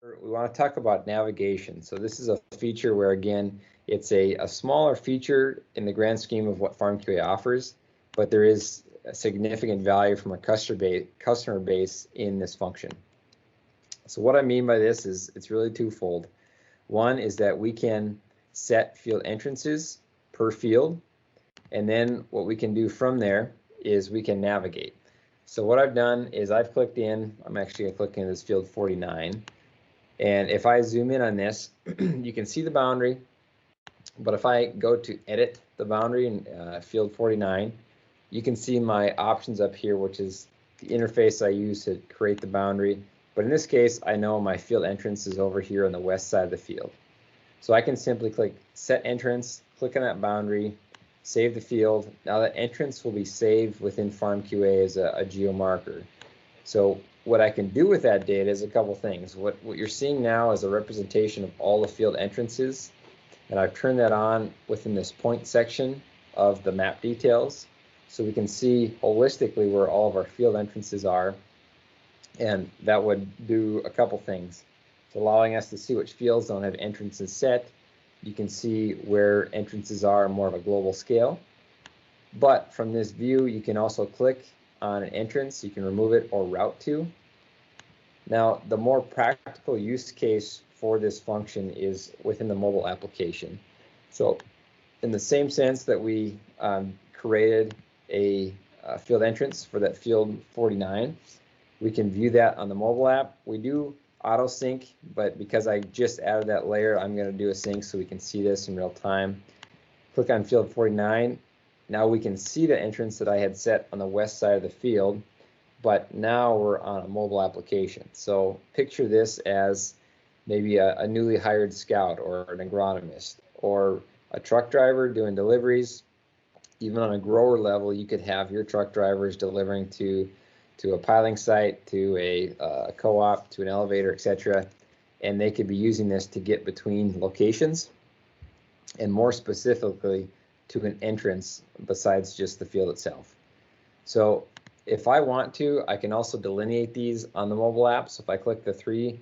We want to talk about navigation. So this is a feature where, again, it's a smaller feature in the grand scheme of what FarmQA offers, but there is a significant value from a customer base in this function. So what I mean by this is it's really twofold. One is that we can set field entrances per field, and then what we can do from there is we can navigate. So what I've done is I've clicked in, I'm actually going to click in this field 49. And if I zoom in on this, you can see the boundary, but if I go to edit the boundary in field 49, you can see my options up here, which is the interface I use to create the boundary. But in this case, I know my field entrance is over here on the west side of the field. So I can simply click set entrance, click on that boundary, save the field. Now that entrance will be saved within FarmQA as a geomarker. So what I can do with that data is a couple things. What you're seeing now is a representation of all the field entrances, and I've turned that on within this point section of the map details, so we can see holistically where all of our field entrances are, and that would do a couple things. It's allowing us to see which fields don't have entrances set. You can see where entrances are on more of a global scale, but from this view you can also click on an entrance, you can remove it or route to. Now, the more practical use case for this function is within the mobile application. So in the same sense that we created a field entrance for that field 49, we can view that on the mobile app. We do auto sync, but because I just added that layer, I'm going to do a sync so we can see this in real time. Click on field 49. Now we can see the entrance that I had set on the west side of the field, but now we're on a mobile application. So picture this as maybe a newly hired scout or an agronomist or a truck driver doing deliveries. Even on a grower level, you could have your truck drivers delivering to a piling site, to a co-op, to an elevator, etc. And they could be using this to get between locations, and more specifically to an entrance besides just the field itself. So if I want to, I can also delineate these on the mobile app. So if I click the three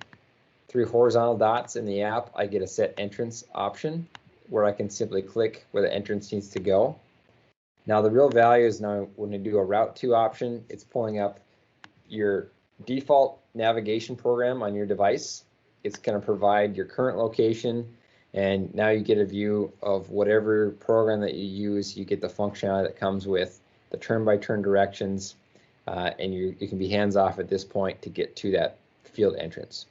horizontal dots in the app, I get a set entrance option where I can simply click where the entrance needs to go. Now the real value is now when you do a route to option, it's pulling up your default navigation program on your device. It's going to provide your current location, and now you get a view of whatever program that you use. You get the functionality that comes with the turn-by-turn directions, and you can be hands-off at this point to get to that field entrance.